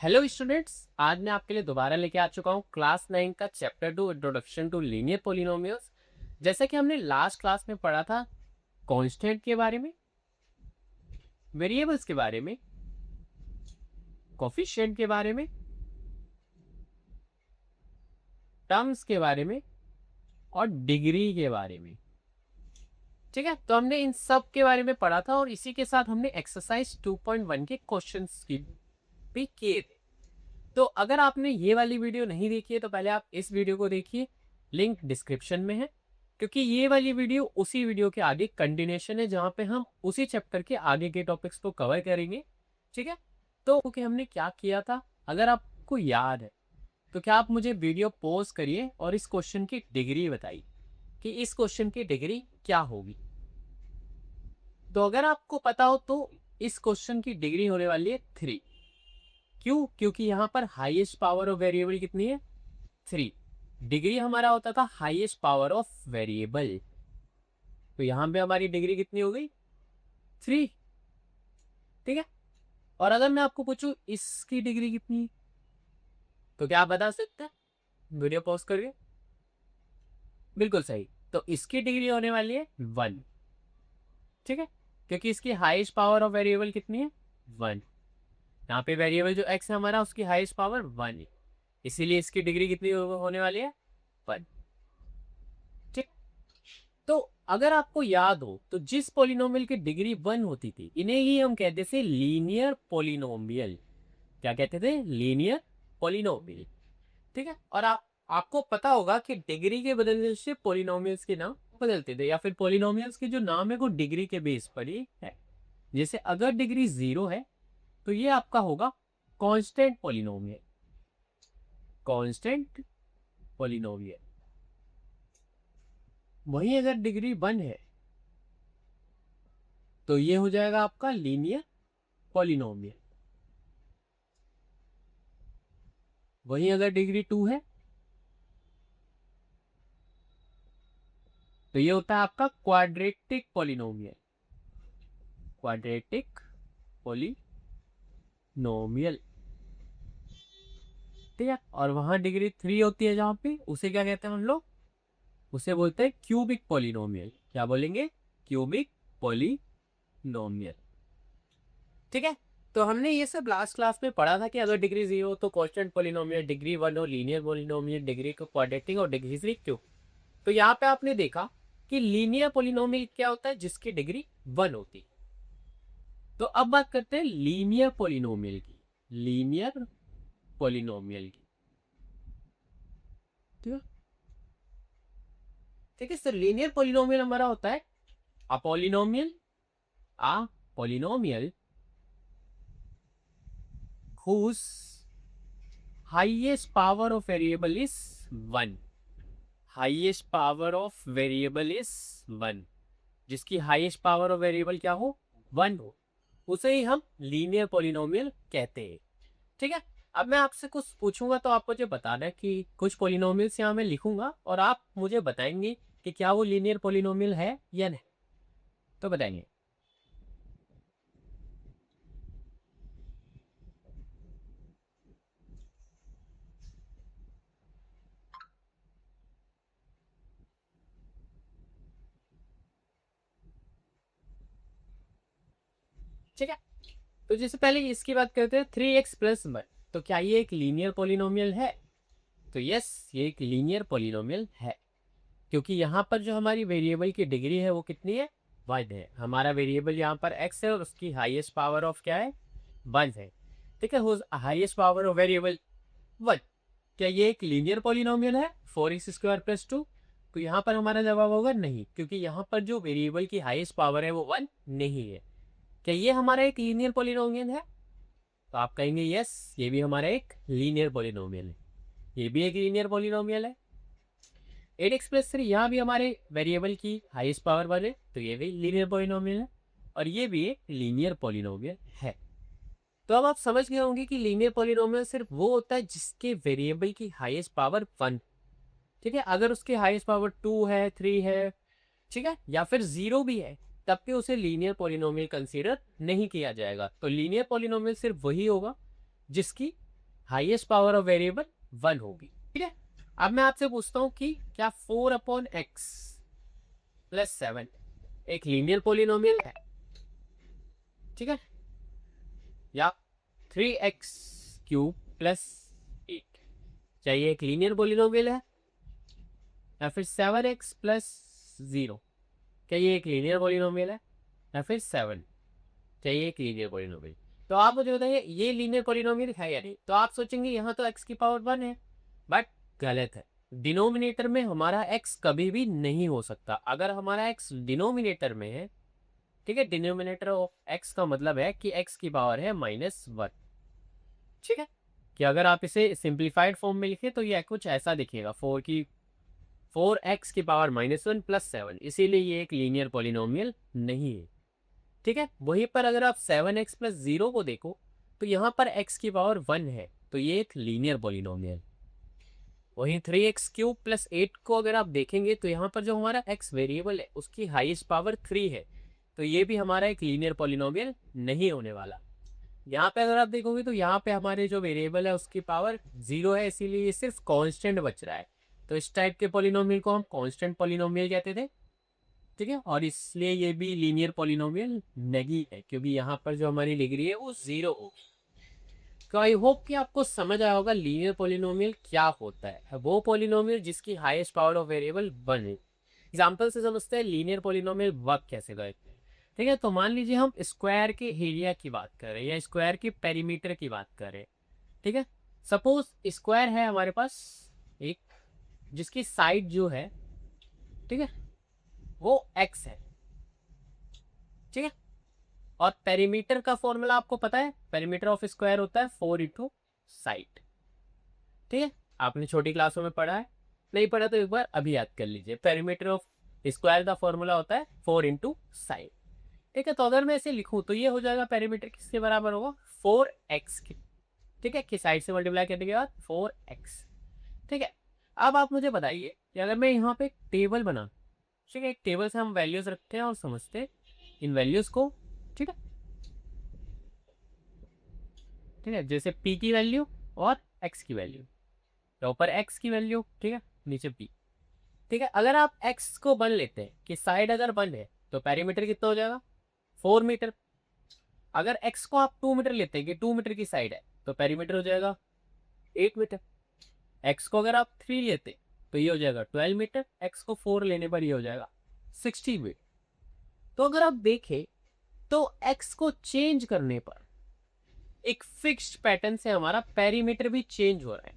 Hello students, आज मैं आपके लिए दोबारा लेके आ चुका हूँ क्लास 9 का chapter 2 introduction to linear polynomials. जैसा कि हमने लास्ट क्लास में पढ़ा था कांस्टेंट के बारे में, वेरिएबल्स के बारे में, कोफिशिएंट के बारे में, टर्म्स के बारे में और डिग्री के बारे में। ठीक है, तो हमने इन सब के बारे में पढ़ा था और इसी के साथ हमने एक्सरसाइज 2.1 के क्वेश्चंस की भी किए थे। तो अगर आपने ये वाली वीडियो नहीं देखी है तो पहले आप इस वीडियो को देखिए, लिंक डिस्क्रिप्शन में है, क्योंकि ये वाली वीडियो उसी वीडियो के आगे कंटिन्यूशन है जहाँ पे हम उसी चैप्टर के आगे के टॉपिक्स को कवर करेंगे। ठीक है, तो कि हमने क्या किया था, अगर आपको याद है तो क्या आप मुझे वीडियो पॉज करिए और इस क्वेश्चन की डिग्री बताइए कि इस क्वेश्चन की डिग्री क्या होगी। तो अगर आपको पता हो तो इस क्वेश्चन की डिग्री होने वाली है 3। क्यों? क्योंकि यहाँ पर हाईएस्ट पावर ऑफ वेरिएबल कितनी है? 3। डिग्री हमारा होता था हाईएस्ट पावर ऑफ वेरिएबल, तो यहाँ पे हमारी डिग्री कितनी हो गई? 3। ठीक है, और अगर मैं आपको पूछूं इसकी डिग्री कितनी है तो क्या आप बता सकते हैं? वीडियो पॉज करिए। बिल्कुल सही, तो इसकी डिग्री होने वाली है 1। ठीक है, क्योंकि इसकी हाईएस्ट पावर ऑफ वेरिएबल कितनी है? 1। यहाँ पे वेरिएबल जो x है हमारा, उसकी हाईएस्ट पावर 1 है, इसीलिए इसकी डिग्री कितनी होने वाली है? 1। ठीक, तो अगर आपको याद हो तो जिस पॉलिनोमियल की डिग्री 1 होती थी इन्हें ही हम कहते थे लीनियर पॉलिनोमियल। क्या कहते थे? Linear polynomial. ठीक है, और आपको पता होगा कि डिग्री के बदलने से पॉलिनोमियल्स के नाम बदलते थे, या फिर पॉलिनोमियल्स के जो नाम है वो डिग्री के बेस पर ही है। जैसे अगर डिग्री 0 है तो ये आपका होगा कांस्टेंट पॉलिनोमियल। Constant polynomial. वहीं अगर डिग्री 1 है तो ये हो जाएगा आपका लीनियर पॉलिनोमियल। वहीं अगर डिग्री 2 है तो ये होता है आपका क्वाड्रेटिक पॉलिनोमियल। Quadratic polynomial. ठीक है, और वहां डिग्री 3 होती है जहां पे, उसे क्या कहते हैं हम लोग? उसे बोलते हैं क्यूबिक पॉलिनोमियल। क्या बोलेंगे? Cubic polynomial. ठीक है, तो हमने ये सब लास्ट क्लास में पढ़ा था कि अगर डिग्री 0 तो कांस्टेंट पॉलिनोमियल, डिग्री 1 हो लीनियर पॉलिनोमियल, डिग्री को क्वाड्रेटिक और डिग्री 3 क्यूब। तो यहाँ पे आपने देखा कि लीनियर पॉलिनोमियल क्या होता है? जिसकी डिग्री 1 होती। तो अब बात करते हैं लीनियर पॉलिनोमियल की। लीनियर पॉलिनोमियल की। ठीक है, ठीक है सर, लीनियर पॉलिनोमियल हमारा होता है a polynomial whose highest power of variable is 1। Highest power of variable is 1, जिसकी हाईएस्ट पावर ऑफ वेरिएबल क्या हो? 1 हो, उसे ही हम लीनियर पॉलिनोमियल कहते हैं। ठीक है, अब मैं आपसे कुछ पूछूंगा तो आप मुझे बताना है कि कुछ पॉलिनोमियल्स यहाँ मैं लिखूंगा और आप मुझे बताएंगे कि क्या वो लीनियर पॉलिनोमियल है या नहीं। तो बताएंगे। ठीक है, तो जैसे पहले इसकी बात करते हैं 3x+1, तो क्या ये एक लीनियर पॉलिनोमियल है? तो यस, ये एक लीनियर पॉलिनोमियल है, क्योंकि यहाँ पर जो हमारी वेरिएबल की डिग्री है वो कितनी है? 1 है। हमारा वेरिएबल यहाँ पर x है और उसकी हाईएस्ट पावर ऑफ क्या है? 1 है। ठीक है, हाईएस्ट पावर ऑफ वेरिएबल 1। क्या ये एक लीनियर पॉलिनोमियल है 4x² + 2? तो यहाँ पर हमारा जवाब होगा नहीं, क्योंकि यहाँ पर जो वेरिएबल की हाईएस्ट पावर है वो 1 नहीं है। क्या ये हमारा एक लीनियर पॉलिनोमियल है? तो आप कहेंगे यस, ये भी हमारा एक लीनियर पॉलिनोमियल है। ये भी एक लीनियर पॉलिनोमियल है। 8x+3 यहाँ भी हमारे वेरिएबल की हाईएस्ट पावर वाले, तो ये भी लीनियर पॉलिनोमियल है और ये भी एक लीनियर पॉलिनोमियल है। तो अब आप समझ गए होंगे कि लीनियर पॉलिनोमियल सिर्फ वो होता है जिसके वेरिएबल की हाईएस्ट पावर 1। ठीक है, अगर उसकी हाईएस्ट पावर 2 है, 3 है, ठीक है, या फिर 0 भी है, तब भी उसे लीनियर पॉलिनोमियल कंसीडर नहीं किया जाएगा। तो लीनियर पॉलिनोमियल सिर्फ वही होगा जिसकी हाईएस्ट पावर ऑफ वेरिएबल 1 होगी। ठीक है, अब मैं आपसे पूछता हूँ कि क्या 4/x + 7 एक लीनियर पॉलिनोमियल है? ठीक है, या 3x³ + 8 चाहिए एक लीनियर पॉलिनोमियल है, या फिर 7x + 0 क्या ये एक लीनियर पॉलिनोमियल है, या फिर 7 चाहिए एक लीनियर पॉलिनोमियल? तो आप मुझे बताइए ये लीनियर पॉलिनोमियल है या नहीं? तो आप सोचेंगे यहाँ तो x की पावर 1 है, बट गलत है। डिनोमिनेटर में हमारा x कभी भी नहीं हो सकता। अगर हमारा x डिनोमिनेटर में है, ठीक है, डिनोमिनेटर ऑफ x का मतलब है कि x की पावर है -1। ठीक है, कि अगर आप इसे सिंप्लीफाइड फॉर्म में लिखे तो ये कुछ ऐसा दिखेगा, 4x की पावर -1 + 7, इसीलिए ये एक लीनियर पॉलिनोमियल नहीं है। ठीक है, वहीं पर अगर आप 7x + 0 को देखो तो यहाँ पर x की पावर 1 है, तो ये एक लीनियर पॉलिनोमियल। वहीं 3x³ + 8 को अगर आप देखेंगे तो यहाँ पर जो हमारा x वेरिएबल है उसकी हाईएस्ट पावर 3 है, तो ये भी हमारा एक लीनियर पॉलिनोमियल नहीं होने वाला। यहाँ पे अगर आप देखोगे तो यहाँ पे हमारे जो वेरिएबल है उसकी पावर 0 है, इसीलिए ये सिर्फ कांस्टेंट बच रहा है। तो इस टाइप के पॉलिनोमियल को हम कांस्टेंट पॉलिनोमियल कहते थे। ठीक है, और इसलिए ये भी लीनियर पॉलिनोमियल नहीं है, क्योंकि यहाँ पर जो हमारी डिग्री है वो 0 होगी। तो आई होप कि आपको समझ आया होगा लीनियर पॉलिनोमियल क्या होता है। वो पॉलिनोमियल जिसकी हाईएस्ट पावर ऑफ वेरिएबल 1 है। एग्जाम्पल से समझते हैं लीनियर पॉलिनोमियल वर्क कैसे करते हैं। ठीक है, तो मान लीजिए हम स्क्वायर के एरिया की बात कर रहे हैं या स्क्वायर के पेरीमीटर की बात कर रहे हैं। ठीक है, सपोज स्क्वायर है हमारे पास एक, जिसकी साइड जो है, ठीक है, वो x है। ठीक है, और पेरीमीटर का फॉर्मूला आपको पता है, पेरीमीटर ऑफ स्क्वायर होता है 4 × साइड। ठीक है, आपने छोटी क्लासों में पढ़ा है, नहीं पढ़ा तो एक बार अभी याद कर लीजिए। पेरीमीटर ऑफ स्क्वायर का फॉर्मूला होता है 4 × साइड। ठीक है, तो अगर मैं इसे लिखूं तो ये हो जाएगा पेरीमीटर किसके बराबर होगा, 4x की। ठीक है, कि साइड से मल्टीप्लाई करने के बाद 4x। ठीक है, अब आप मुझे बताइए कि अगर मैं यहाँ पे एक टेबल बना, ठीक है, एक टेबल से हम वैल्यूज रखते हैं और समझते हैं इन वैल्यूज को। ठीक है, ठीक है, जैसे p की वैल्यू और x की वैल्यू, तो ऊपर x की वैल्यू, ठीक है, नीचे p। ठीक है, अगर आप x को 1 लेते हैं कि साइड अगर 1 है तो पेरीमीटर कितना हो जाएगा, 4 मीटर। अगर x को आप 2 मीटर लेते हैं कि 2 मीटर की साइड है तो पेरीमीटर हो जाएगा 8 मीटर। x को अगर आप 3 लेते हैं तो ये हो जाएगा 12 मीटर। x को 4 लेने पर ये हो जाएगा 60 मीटर। तो अगर आप देखें तो x को चेंज करने पर एक फिक्स्ड पैटर्न से हमारा पेरीमीटर भी चेंज हो रहा है।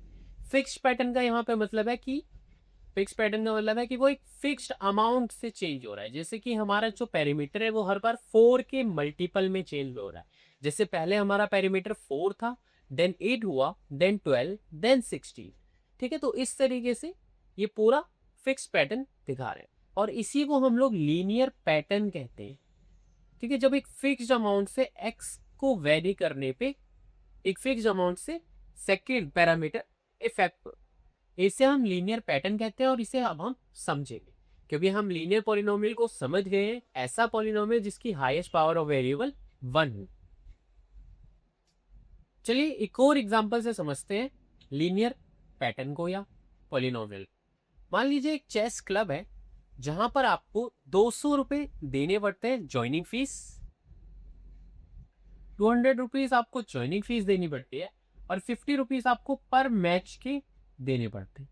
फिक्स्ड पैटर्न का यहाँ पे मतलब है कि वो एक फिक्स्ड अमाउंट से चेंज हो रहा है। जैसे कि हमारा जो पेरीमीटर है वो हर बार 4 के मल्टीपल में चेंज हो रहा है। जैसे पहले हमारा पेरीमीटर 4 था, देन 8 हुआ, देन 12, देन 16। ठीक है, तो इस तरीके से ये पूरा फिक्स्ड पैटर्न दिखा रहे हैं और इसी को हम लोग लीनियर पैटर्न कहते हैं। ठीक है, जब एक फिक्स्ड अमाउंट से x को वेरी करने पे एक फिक्स्ड अमाउंट से सेकेंड पैरामीटर इफेक्ट, इसे हम लीनियर पैटर्न कहते हैं और इसे अब हम समझेंगे क्योंकि हम लीनियर पॉलिनोमियल को समझ गए हैं, ऐसा पॉलिनोमियल जिसकी हाईएस्ट पावर ऑफ वेरिएबल 1 हो। चलिए एक और एग्जांपल से समझते हैं लीनियर पैटर्न को या पॉलिनोमियल। मान लीजिए एक चेस क्लब है जहां पर आपको 200 रुपए देने पड़ते हैं ज्वाइनिंग फीस, 200 रुपीज आपको ज्वाइनिंग फीस देनी पड़ती है और 50 रुपीज आपको पर मैच के देने पड़ते हैं।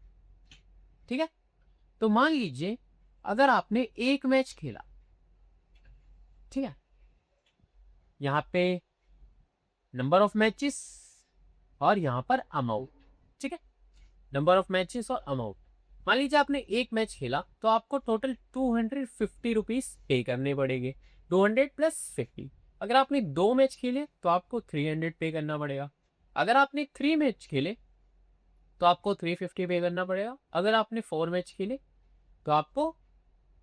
ठीक है, तो मान लीजिए अगर आपने एक मैच खेला, ठीक है, यहां पे नंबर ऑफ मैचेस और यहां पर अमाउंट। ठीक है, नंबर ऑफ मैचेस और अमाउंट। मान लीजिए आपने एक मैच खेला तो आपको टोटल 250 रुपीज पे करने पड़ेंगे, 200 + 50। अगर आपने 2 मैच खेले तो आपको 300 पे करना पड़ेगा। अगर आपने 3 मैच खेले तो आपको 350 पे करना पड़ेगा। अगर आपने 4 मैच खेले तो आपको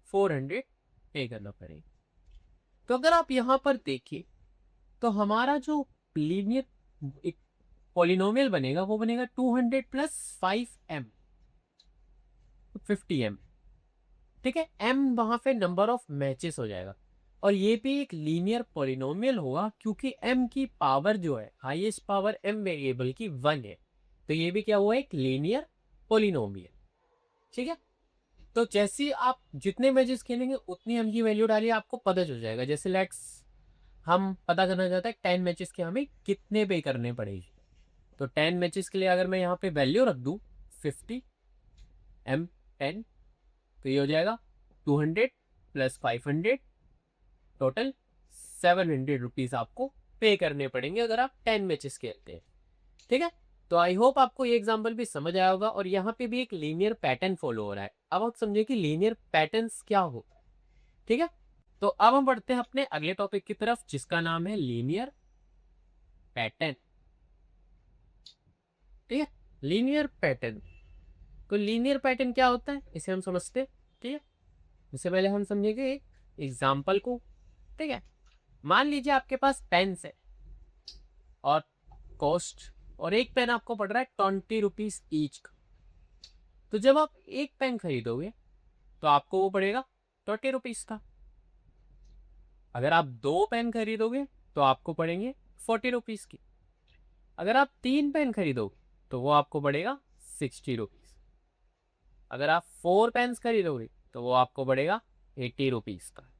400 पे करना पड़ेगा। तो अगर आप यहाँ पर देखिए तो हमारा जो लीनियर एक पॉलिनोमियल बनेगा वो बनेगा 200 + 5m, 50m। ठीक है, m वहां पे नंबर ऑफ मैचेस हो जाएगा और ये भी एक लीनियर पॉलिनोमियल होगा क्योंकि m की पावर जो है, हाईएस्ट पावर m वेरिएबल की 1 है। तो ये भी क्या हुआ, एक लीनियर पोलिनोमियल। ठीक है, तो जैसे आप जितने मैचेस खेलेंगे उतनी हम की वैल्यू डालिए, आपको पता चल जाएगा। जैसे लेट्स हम पता करना चाहते हैं 10 मैचेस के हमें कितने पे करने पड़ेगी, तो 10 मैचेस के लिए अगर मैं यहाँ पे वैल्यू रख दूँ 50 M10, तो ये हो जाएगा 200 प्लस 500, टोटल 700 रुपीज़ आपको पे करने पड़ेंगे अगर आप 10 मैचेस खेलते हैं। ठीक है, तो आई होप आपको ये एग्जांपल भी समझ आया होगा, और यहाँ पे भी एक लीनियर पैटर्न फॉलो हो रहा है। अब आप समझे कि लीनियर पैटर्न्स क्या होता है। ठीक है, तो अब हम बढ़ते हैं अपने अगले टॉपिक की तरफ, जिसका नाम है लीनियर पैटर्न। ठीक है, लीनियर पैटर्न, तो लीनियर पैटर्न क्या होता है इसे हम समझते हैं। ठीक है, इससे पहले हम समझेंगे एक एग्जाम्पल को। ठीक है, मान लीजिए आपके पास पेन्स है और कॉस्ट, और एक पेन आपको पड़ रहा है 20 रुपीज ईच का। तो जब आप एक पेन खरीदोगे तो आपको वो पड़ेगा 20 रुपीज का। अगर आप 2 पेन खरीदोगे तो आपको पड़ेंगे 40 रुपीज की। अगर आप 3 पेन खरीदोगे तो वो आपको पड़ेगा 60 रुपीज। अगर आप 4 पेन्स खरीदोगे तो वो आपको पड़ेगा 80 रुपीज का।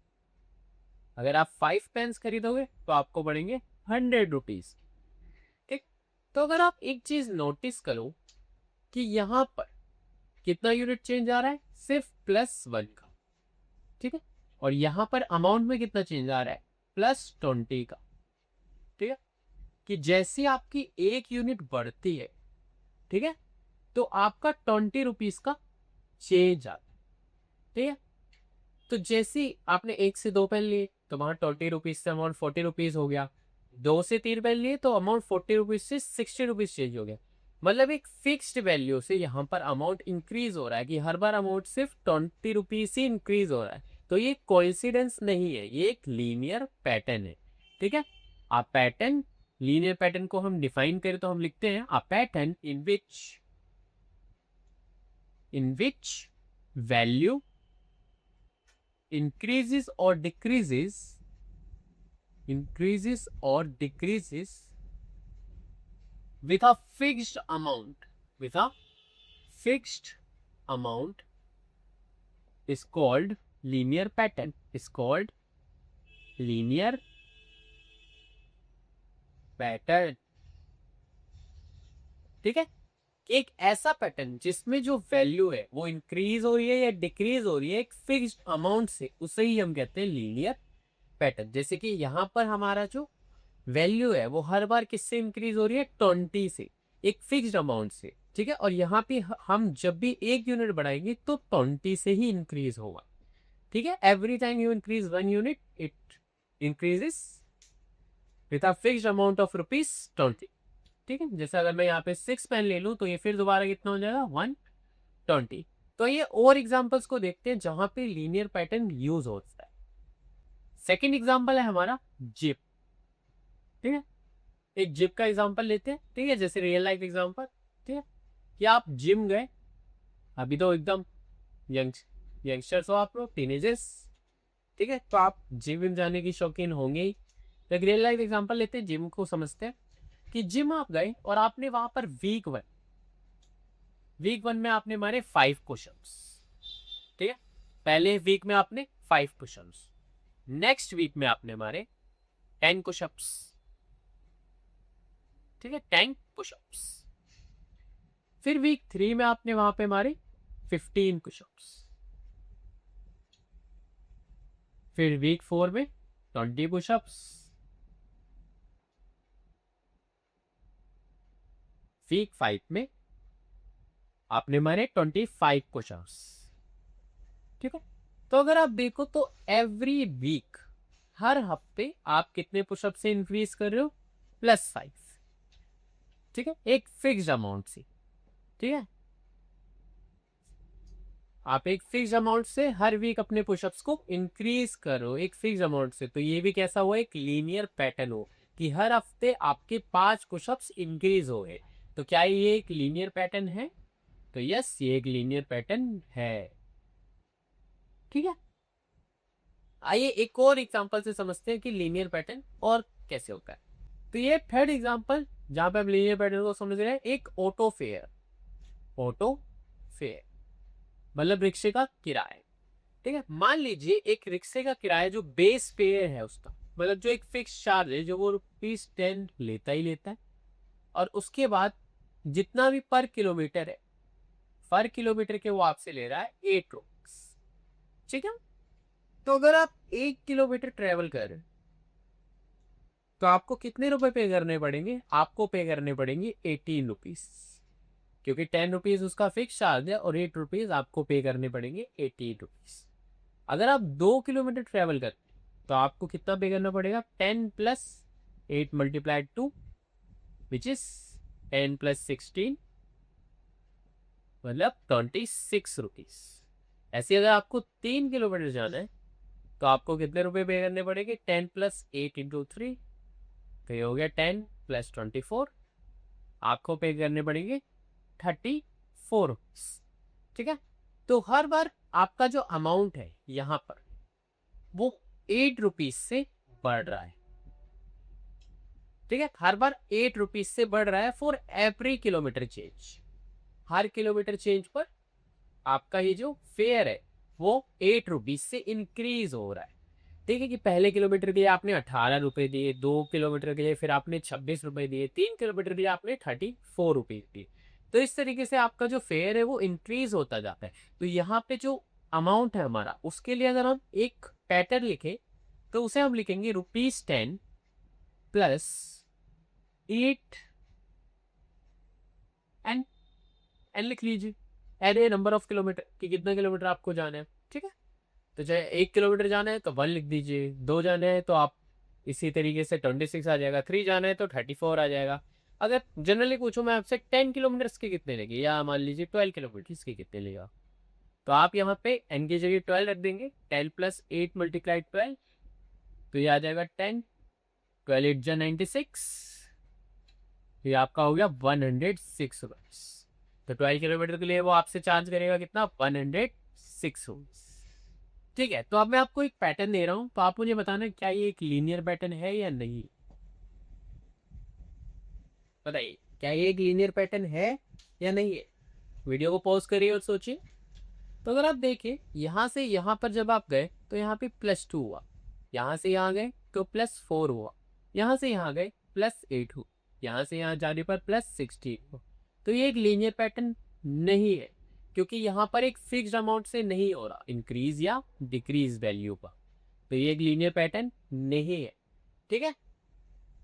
अगर आप 5 पेन्स खरीदोगे तो आपको पड़ेंगे 100 रुपीज। ठीक, तो अगर आप एक चीज नोटिस करो कि यहाँ पर कितना यूनिट चेंज आ रहा है, सिर्फ +1 का। ठीक है, और यहाँ पर अमाउंट में कितना चेंज आ रहा है, +20 का। ठीक है, कि जैसे आपकी एक यूनिट बढ़ती है, ठीक है, तो आपका 20 रुपीज का चेंज आता है। ठीक है, तो जैसे आपने 1 से 2 पेन लिए तो वहां 20 रुपीज से अमाउंट 40 रुपीज हो गया। 2 से 3 पेन लिए तो अमाउंट 40 रुपीज से 60 रुपीज चेंज हो गया। मतलब एक फिक्स्ड वैल्यू से यहाँ पर अमाउंट इंक्रीज हो रहा है, कि हर बार अमाउंट सिर्फ 20 रुपीज ही इंक्रीज हो रहा है। तो ये कोइंसिडेंस नहीं है, ये एक लीनियर पैटर्न है। ठीक है, आ पैटर्न, लीनियर पैटर्न को हम डिफाइन करें तो हम लिखते हैं a pattern in which value increases or decreases with a fixed amount is called linear pattern, is called linear pattern। ठीक है, एक ऐसा पैटर्न जिसमें जो वैल्यू है वो इंक्रीज हो रही है या डिक्रीज हो रही है एक फिक्स्ड अमाउंट से, उसे ही हम कहते हैं लीनियर पैटर्न। जैसे कि यहाँ पर हमारा जो वैल्यू है वो हर बार किससे इंक्रीज हो रही है, 20 से, एक फिक्स्ड अमाउंट से। ठीक है, और यहाँ पे हम जब भी एक यूनिट बढ़ाएंगे तो 20 से ही इंक्रीज होगा। ठीक है, every time you increase 1 unit it increases with a fixed amount of ₹20। ठीक है, जैसे अगर मैं यहाँ पे 6 पेन ले लूँ तो ये फिर दोबारा कितना हो जाएगा, 120। तो ये और एग्जांपल्स को देखते हैं जहां पे लीनियर पैटर्न यूज होता है। सेकंड एग्जांपल है हमारा जिप। ठीक है, एक जिप का एग्जांपल लेते हैं। ठीक है, जैसे रियल लाइफ एग्जांपल। ठीक है, कि आप जिम गए, अभी तो एकदम यंगस्टर्स हो आप लोग, टीनेजर्स। ठीक है, तो आप जिम जाने की शौकीन होंगे ही। तो एक रियल लाइफ एग्जांपल लेते हैं, जिम को समझते हैं। कि जिम आप गए और आपने वहां पर वीक वन में आपने मारे 5 पुशअप्स। ठीक है, पहले वीक में आपने 5 पुशअप्स, नेक्स्ट वीक में आपने मारे 10 पुशअप्स। ठीक है, 10 पुशअप्स। फिर वीक 3 में आपने वहां पे मारे 15 पुशअप्स। फिर वीक 4 में 20 पुशअप्स। वीक 5 में आपने मारे 25 पुशअप्स। ठीक है, तो अगर आप देखो तो एवरी वीक, हर हफ्ते आप कितने पुशअप से इंक्रीज कर रहे हो, +5। ठीक है, एक फिक्स्ड अमाउंट से। ठीक है, आप एक फिक्स्ड अमाउंट से हर वीक अपने पुशअप्स को इंक्रीज करो, एक फिक्स्ड अमाउंट से। तो ये भी कैसा हुआ, एक लीनियर पैटर्न हो कि हर हफ्ते आपके 5 पुशअप्स इंक्रीज हो गए। तो क्या ये एक लीनियर पैटर्न है, तो यस, ये एक लीनियर पैटर्न है। ठीक है, आइए एक और एग्जांपल से समझते हैं कि लीनियर पैटर्न और कैसे होता है। तो ये थर्ड एग्जांपल जहां पे आप लीनियर पैटर्न को समझ रहे हैं, एक ऑटो फेयर, ऑटो फेयर मतलब रिक्शे का किराया। ठीक है, मान लीजिए एक रिक्शे का किराया जो बेस फेयर है उसका, मतलब जो एक फिक्स चार्ज है जो वो ₹10 लेता ही लेता है, और उसके बाद जितना भी पर किलोमीटर है, पर किलोमीटर के वो आपसे ले रहा है ₹8। ठीक है, तो अगर आप 1 किलोमीटर ट्रेवल कर रहे हैं तो आपको कितने रुपए पे करने पड़ेंगे? आपको पे करने पड़ेंगे ₹18, क्योंकि ₹10 उसका फिक्स चार्ज है और ₹8 आपको पे करने पड़ेंगे, ₹18। अगर आप 2 किलोमीटर ट्रेवल करते तो आपको कितना पे करना पड़ेगा? 10 plus 8 multiplied 2 which is 10 plus 16 मतलब ₹26। ऐसे अगर आपको 3 किलोमीटर जाना है तो आपको कितने रुपए पे करने पड़ेंगे? 10 प्लस 8 इंटू 3, तो ये हो गया 10 प्लस 24, आपको पे करने पड़ेंगे 34। ठीक है, तो हर बार आपका जो अमाउंट है यहाँ पर वो ₹8 से बढ़ रहा है। ठीक है, हर बार ₹8 से बढ़ रहा है for every kilometre change. Her kilometre change पर आपका ये जो फेयर है वो ₹8 से इंक्रीज हो रहा है। ठीक है, कि पहले किलोमीटर के लिए आपने ₹18 दिए, 2 किलोमीटर के लिए फिर आपने ₹26 दिए, 3 किलोमीटर के लिए आपने ₹34 दिए। तो इस तरीके से आपका जो फेयर है वो इंक्रीज होता जाता है। तो यहाँ पे जो अमाउंट है हमारा, उसके लिए अगर हम एक पैटर्न लिखें तो उसे हम लिखेंगे ₹10 प्लस 8 एन, एन लिख लीजिए, n a number of kilometre कि कितना किलोमीटर आपको जाना है। ठीक है, तो चाहे 1 किलोमीटर जाना है तो 1 लिख दीजिए, 2 जाना है तो आप इसी तरीके से 26 आ जाएगा, 3 जाना है तो 34 आ जाएगा। अगर जनरली पूछो मैं आपसे 10 किलोमीटर के कितने लेंगे, या मान लीजिए 12 किलोमीटर के कितने लेगा, तो आप यहाँ पे एन की जगह 12 रख देंगे। 10 प्लस 8 मल्टीप्लाइड 12, तो ये आ जाएगा 10, 12 8 जा 96, ये आपका हो गया ₹106। तो 12 किलोमीटर के लिए वो आपसे चार्ज करेगा कितना? ₹106। ठीक है, तो अब मैं आपको एक पैटर्न दे रहा हूं, तो आप मुझे बताना क्या ये एक लीनियर पैटर्न है या नहीं। बताइए, क्या ये एक लीनियर पैटर्न है या नहीं है? वीडियो को पॉज करिए और सोचिए। तो अगर आप देखें यहां से यहां पर जब आप गए तो यहाँ पे +2 हुआ, यहां से यहाँ गए तो +4 हुआ, यहां से यहाँ गए +8 हुआ, यहां से यहाँ जाने पर +16 हुआ। तो ये एक लीनियर पैटर्न नहीं है, क्योंकि यहाँ पर एक फिक्स्ड अमाउंट से नहीं हो रहा इंक्रीज या डिक्रीज वैल्यू का। तो ये एक लीनियर पैटर्न नहीं है। ठीक है,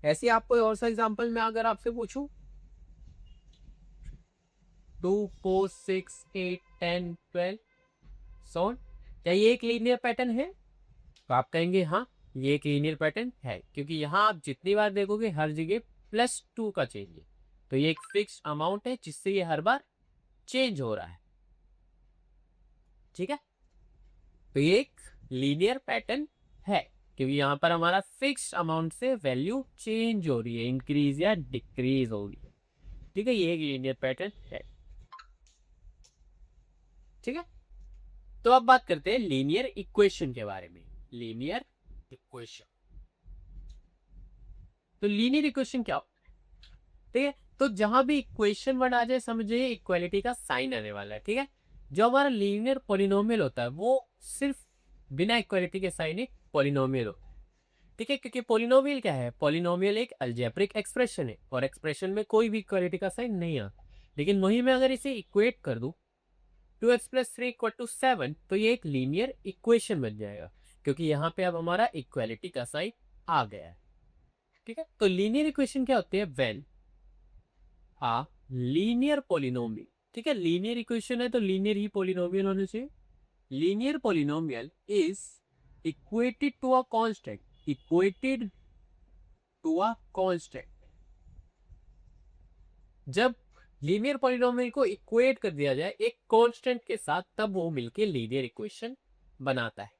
ऐसे आप कोई और सा एग्जांपल में अगर आपसे पूछूं 2 4 6 8 10 12 सो, क्या ये एक लीनियर पैटर्न है? तो आप कहेंगे हाँ ये एक लीनियर पैटर्न है, क्योंकि यहाँ आप जितनी बार देखोगे हर जगह +2 का चेंज है। तो ये एक फिक्स अमाउंट है जिससे ये हर बार चेंज हो रहा है। ठीक है, तो ये एक लीनियर पैटर्न है क्योंकि यहाँ पर हमारा फिक्स अमाउंट से वैल्यू चेंज हो रही है, इंक्रीज या डिक्रीज हो रही है। ठीक है, ये एक लीनियर पैटर्न है। ठीक है, तो अब बात करते हैं लीनियर इक्वेशन के बारे में। लीनियर इक्वेशन, तो लीनियर इक्वेशन क्या होता है? ठीक है, तो जहां भी इक्वेशन वर्ड आ जाए समझिए इक्वालिटी का साइन आने वाला है। ठीक है, जो हमारा लीनियर पॉलिनोमियल होता है वो सिर्फ बिना इक्वालिटी के साइन एक पॉलिनोमियल होता है। ठीक है, क्योंकि पॉलिनोमियल क्या है? पॉलिनोमियल एक अलजेब्रिक एक्सप्रेशन है और एक्सप्रेशन में कोई भी इक्वालिटी का साइन नहीं आता। लेकिन वही मैं अगर इसे इक्वेट कर दूं 2x + 3 = 7, तो ये एक लीनियर इक्वेशन बन जाएगा, क्योंकि यहाँ पे अब हमारा इक्वालिटी का साइन आ गया है। ठीक है, तो लीनियर इक्वेशन क्या होती है? व्हेन आ लीनियर पॉलिनोमियल, ठीक है, लीनियर इक्वेशन है तो लीनियर ही पॉलिनोमियल होने चाहिए। Linear polynomial is equated to a constant, equated to a constant. जब लीनियर पॉलिनोमियल को इक्वेट कर दिया जाए एक कांस्टेंट के साथ, तब वो मिलके लीनियर इक्वेशन बनाता है।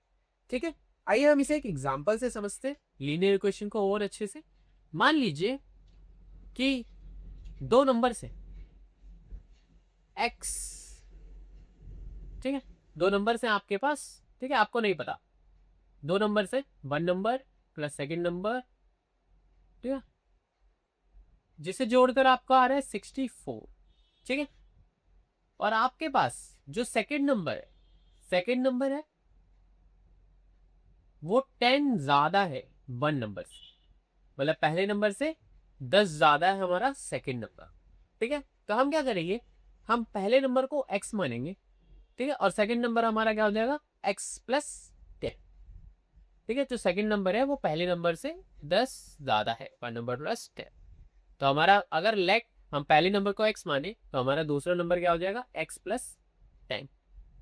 ठीक है, आइए हम इसे एक एग्जांपल से समझते हैं लीनियर इक्वेशन को और अच्छे से। मान लीजिए कि 2 नंबर से x, ठीक है, 2 नंबर से आपके पास, ठीक है, आपको नहीं पता, 2 नंबर से 1 नंबर प्लस सेकंड नंबर, ठीक है, जिसे जोड़कर आपको आ रहा है 64, ठीक है। और आपके पास जो सेकंड नंबर है वो 10 ज्यादा है 1 नंबर से, मतलब पहले नंबर से 10 ज्यादा है हमारा सेकंड नंबर, ठीक है। तो हम क्या करेंगे, हम पहले नंबर को x मानेंगे, ठीक है, और सेकंड नंबर हमारा क्या हो जाएगा x प्लस 10, ठीक है। जो सेकंड नंबर है वो पहले नंबर से 10 ज्यादा है, 1 नंबर प्लस 10। तो हमारा अगर लेट हम पहले नंबर को x माने तो हमारा दूसरा नंबर क्या हो जाएगा x प्लस 10,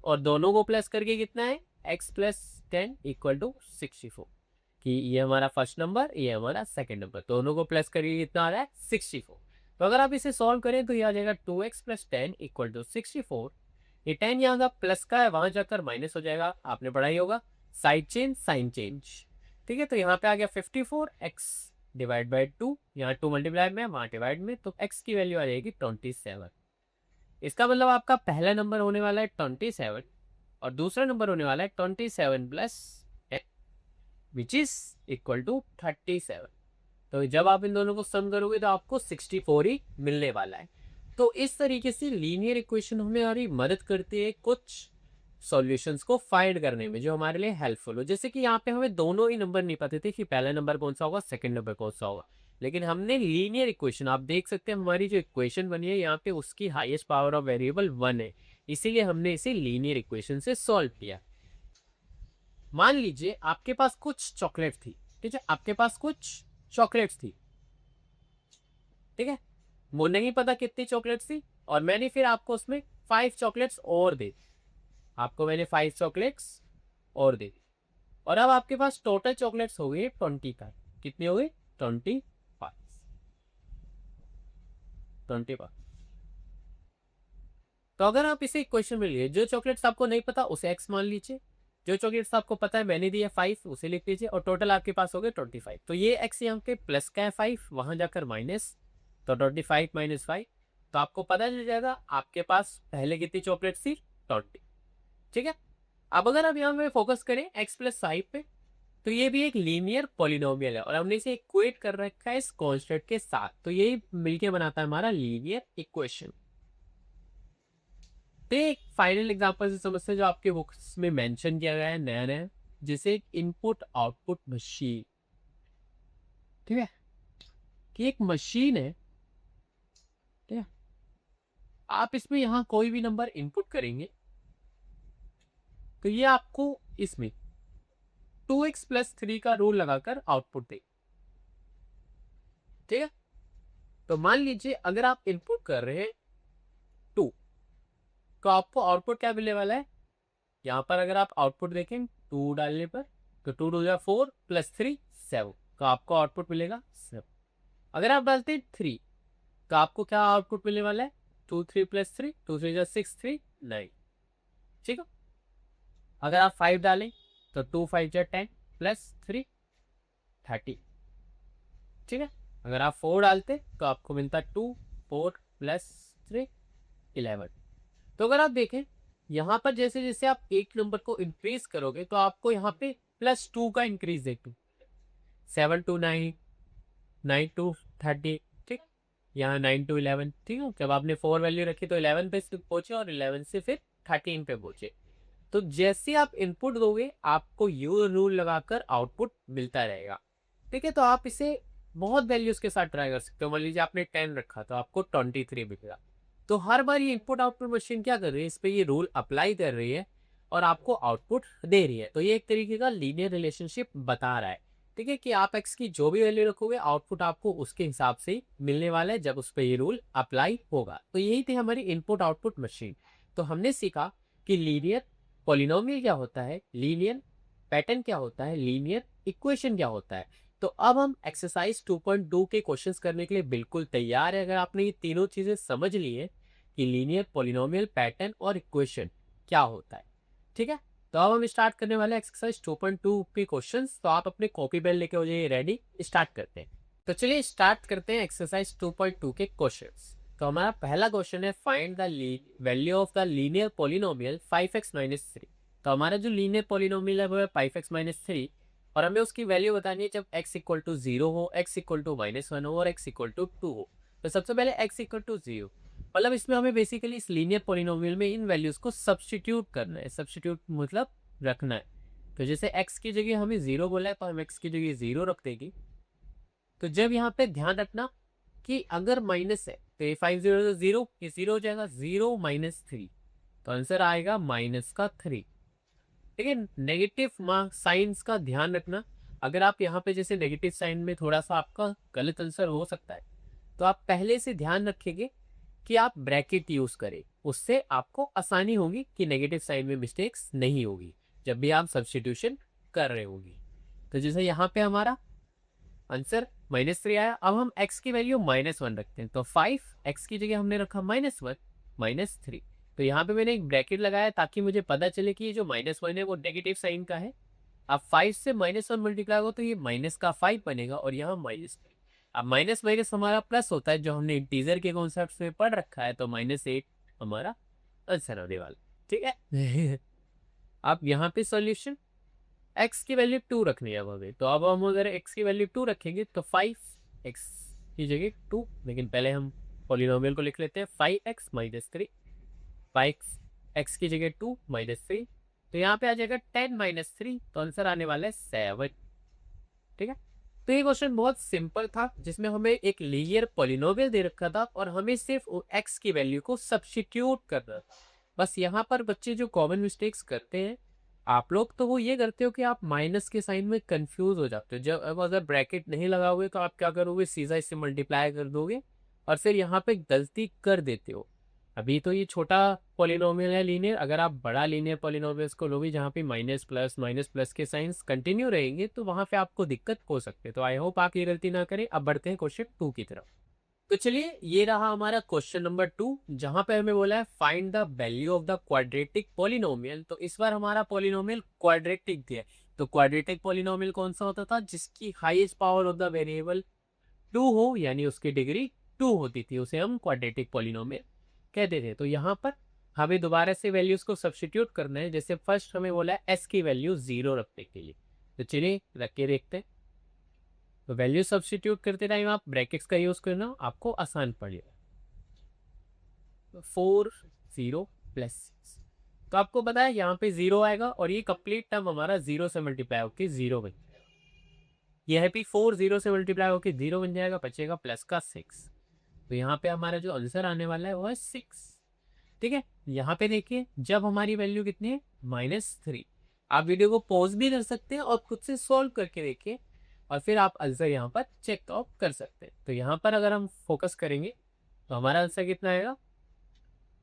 और दोनों को प्लस करके कितना है x प्लस 10 इक्वल टू 64, कि ये हमारा फर्स्ट नंबर, ये हमारा सेकंड नंबर, दोनों को प्लस करके कितना आ रहा है 64। तो अगर आप इसे सॉल्व करें तो ये आ जाएगा 2x प्लस 10 इक्वल टू 64। ये 10 यहाँ का प्लस का है, वहां जाकर माइनस हो जाएगा, आपने पढ़ा ही होगा साइड चेंज साइन चेंज, ठीक है। तो यहाँ पे आ गया 54x डिवाइड बाई 2, यहाँ 2 मल्टीप्लाई में वहां डिवाइड में, तो x की वैल्यू आ जाएगी 27। इसका मतलब आपका पहला नंबर होने वाला है 27 और दूसरा नंबर होने वाला है 27 plus 10 which is equal to 37। तो जब आप इन दोनों को सम करोगे तो आपको 64 ही मिलने वाला है। तो इस तरीके से लीनियर इक्वेशन हमें हमारी मदद करती है कुछ सॉल्यूशंस को फाइंड करने में जो हमारे लिए हेल्पफुल हो। जैसे कि यहाँ पे हमें दोनों ही नंबर नहीं पते थे कि पहला नंबर कौन सा होगा, सेकंड नंबर कौन सा होगा, लेकिन हमने लीनियर इक्वेशन, आप देख सकते हैं हमारी जो इक्वेशन बनी है यहाँ पे उसकी हाईएस्ट पावर ऑफ वेरिएबल 1 है, इसीलिए हमने इसे लीनियर इक्वेशन से सॉल्व किया। मान लीजिए आपके पास कुछ चॉकलेट थी, ठीक है, आपके पास कुछ चॉकलेट्स थी, ठीक है, मुझे नहीं पता कितनी चॉकलेट्स थी, और मैंने फिर आपको उसमें 5 चॉकलेट्स और दे दी, आपको मैंने 5 चॉकलेट्स और दे दी, और अब आपके पास टोटल चॉकलेट्स हो गए 25। कितनी हो गई 25। तो अगर आप इसे इक्वेशन में लिए, जो चॉकलेट्स आपको नहीं पता उसे x मान लीजिए, जो चॉकलेट्स आपको पता है मैंने दिया 5 उसे लिख लीजिए, और टोटल आपके पास हो गए 25। तो ये x यहाँ के प्लस का है 5, वहां जाकर माइनस, तो 25 माइनस 5, तो आपको पता चल जाएगा आपके पास पहले कितनी चॉकलेट्स थी 20, ठीक है। अब अगर आप यहाँ पे फोकस करें x प्लस 5 पे, तो ये भी एक लीनियर पॉलिनोमियल है और हमने इसे इक्वेट कर रखा है इस कांस्टेंट के साथ, तो यही मिलके बनाता है हमारा लीनियर इक्वेशन। तो एक फाइनल एग्जांपल से समझते हैं जो आपके बुक्स में मेंशन किया गया है नया नया, जिसे इनपुट आउटपुट मशीन, ठीक है, कि एक मशीन है, ठीक है, आप इसमें यहां कोई भी नंबर इनपुट करेंगे तो ये आपको इसमें 2x प्लस 3 का रूल लगाकर आउटपुट देगा, ठीक है। तो मान लीजिए अगर आप इनपुट कर रहे हैं 2, तो आपको आउटपुट क्या मिलने वाला है, यहां पर अगर आप आउटपुट देखें 2 डालने पर, तो 2 2 4 प्लस 3 7, तो आपको आउटपुट मिलेगा 7। अगर आप डालते हैं 3 तो आपको क्या आउटपुट मिलने वाला है 2 3 प्लस 3, 2 3 6 3 9, ठीक है। अगर आप 5 डालें तो 2 5 10 प्लस 3 30, ठीक है। अगर आप 4 डालते तो आपको मिलता 2 4 प्लस 3 11। तो अगर आप देखें यहाँ पर जैसे जैसे आप एक नंबर को इंक्रीज करोगे तो आपको यहाँ पे +2 का इंक्रीज देखो, 7 to 9, 9 to 30, ठीक, यहाँ 9 to 11, ठीक है। जब आपने 4 वैल्यू रखी तो 11 पे पहुंचे और 11 से फिर 13 पे पहुंचे। तो जैसे आप इनपुट दोगे आपको यू रूल लगाकर आउटपुट मिलता रहेगा, ठीक है। तो आप इसे बहुत वैल्यूज के साथ ट्राई कर सकते हो। मान लीजिए आपने 10 रखा तो आपको 23 मिलेगा। तो हर बार ये इनपुट आउटपुट मशीन क्या कर रही है, इस पे ये रूल अप्लाई कर रही है और आपको आउटपुट दे रही है। तो ये एक तरीके का लीनियर रिलेशनशिप बता रहा है, ठीक है, कि आप x की जो भी वैल्यू रखोगे आउटपुट आपको उसके हिसाब से ही मिलने वाला है जब उस पर ये रूल अप्लाई होगा। तो यही थी हमारी इनपुट आउटपुट मशीन। तो हमने सीखा कि लीनियर पॉलिनोमियल क्या होता है, लीनियर पैटर्न क्या होता है, लीनियर इक्वेशन क्या होता है। तो अब हम एक्सरसाइज 2.2 के क्वेश्चंस करने के लिए बिल्कुल तैयार है। अगर आपने ये तीनों चीजें समझ ली है कि लीनियर पॉलिनोमियल पैटर्न और इक्वेशन क्या होता है, ठीक है, तो अब हम स्टार्ट करने वाले एक्सरसाइज 2.2 के क्वेश्चंस। तो आप अपने कॉपी पेन लेके हो जाइए रेडी, स्टार्ट करते हैं। तो चलिए स्टार्ट करते हैं एक्सरसाइज 2.2 के क्वेश्चंस। तो हमारा पहला क्वेश्चन है find the value of the linear polynomial 5x - 3। तो हमारा जो लीनियर पॉलिनोमियल है वो है 5x - 3 और हमें उसकी वैल्यू बतानी है जब x = 0 हो, x = -1 हो और x = 2 हो। तो सबसे पहले x इक्वल टू 0, मतलब इसमें हमें बेसिकली इस लीनियर पॉलिनोमियल में इन वैल्यूज को सब्स्टिट्यूट करना है। सब्स्टिट्यूट मतलब रखना है। तो जैसे x की जगह हमें 0 बोला है तो हम x की जगह 0 रख देंगे। तो जब यहाँ पे ध्यान रखना कि अगर माइनस है तो ये 5 0 0, ये 0 हो जाएगा, 0 माइनस 3, तो आंसर आएगा माइनस का 3। ठीक है, नेगेटिव साइंस का ध्यान रखना। अगर आप यहाँ पे जैसे नेगेटिव साइन में थोड़ा सा आपका गलत आंसर हो सकता है, तो आप पहले से ध्यान रखेंगे कि आप ब्रैकेट यूज करें, उससे आपको आसानी होगी कि नेगेटिव साइन में मिस्टेक्स नहीं होगी जब भी आप सब्स्टिट्यूशन कर रहे होगी। तो जैसे यहाँ पे हमारा आंसर -3 आया, अब हम x की वैल्यू -1 रखते हैं। तो 5 x की जगह हमने रखा -1 -3। तो यहाँ पे मैंने एक ब्रैकेट लगाया ताकि मुझे पता चले कि ये जो -1 है वो नेगेटिव साइन का है। अब 5 से -1 मल्टीप्लाई हो तो ये माइनस का 5 बनेगा और यहाँ -3। अब माइनस माइनस हमारा प्लस होता है जो हमने इंटीजर के कॉन्सेप्ट में पढ़ रखा है, तो -8 हमारा आंसर होने वाला। ठीक है। अब यहाँ पे सॉल्यूशन x की वैल्यू 2 रखनी है हमें। तो अब हम अगर x की वैल्यू 2 रखेंगे तो 5x की जगह 2, लेकिन पहले हम पॉलिनोमियल को लिख लेते हैं 5x - 3। 5x की जगह 2 -3, तो यहाँ पे आ जाएगा 10 - 3, तो आंसर आने वाला है 7। ठीक है, तो ये क्वेश्चन बहुत सिंपल था जिसमें हमें एक लीनियर पॉलिनोमियल दे रखा था और हमें सिर्फ x की वैल्यू को सब्स्टिट्यूट करना। बस यहाँ पर बच्चे जो कॉमन मिस्टेक्स करते हैं आप लोग, तो वो ये करते हो कि आप माइनस के साइन में कंफ्यूज हो जाते हो। जब अब अगर ब्रैकेट नहीं लगाओगे तो आप क्या करोगे, सीधा इससे मल्टीप्लाई कर दोगे और फिर यहाँ पे गलती कर देते हो। अभी तो ये छोटा पॉलिनोमियल है लीनियर, अगर आप बड़ा लीनियर पॉलिनोमियल्स को लोगे जहाँ पे माइनस प्लस के साइंस कंटिन्यू रहेंगे तो वहाँ पे आपको दिक्कत हो सकती है। तो आई होप आप ये गलती ना करें। अब बढ़ते हैं क्वेश्चन 2 की तरफ। तो चलिए, ये रहा हमारा क्वेश्चन नंबर 2, जहां पे हमें बोला है find the value of the quadratic polynomial. तो इस बार हमारा पॉलिनोमियल क्वाड्रेटिक दिया है। तो क्वाड्रेटिक पॉलिनोमियल कौन सा होता था, जिसकी highest power of the variable 2 हो, यानी उसकी डिग्री 2 होती थी, उसे हम क्वाड्रेटिक पॉलिनोमियल कहते थे। तो यहाँ पर हमें दोबारा से वैल्यूज को सब्स्टिट्यूट करना है। जैसे फर्स्ट हमें बोला है एस की वैल्यू 0 रखने के लिए, तो चलिए रख के देखते हैं। तो वैल्यू सब्स्टिट्यूट करते टाइम आप ब्रैकेट्स का यूज करना, आपको आसान पड़ेगा। 4 0 प्लस 6, तो आपको पता है यहाँ पे 0 आएगा और ये कंप्लीट टर्म हमारा 0 से मल्टीप्लाई होकर 0 बन जाएगा। यह भी 4 0 से मल्टीप्लाई होकर 0 बन जाएगा, बचेगा प्लस का 6। तो यहाँ पे हमारा जो आंसर आने वाला है वो है 6। ठीक है, यहाँ पे देखिए जब हमारी वैल्यू कितनी है -3, आप वीडियो को पॉज भी कर सकते हैं और खुद से सॉल्व करके देखिए और फिर आप आंसर यहाँ पर चेक आउट कर सकते हैं। तो यहाँ पर अगर हम फोकस करेंगे तो हमारा आंसर कितना आएगा,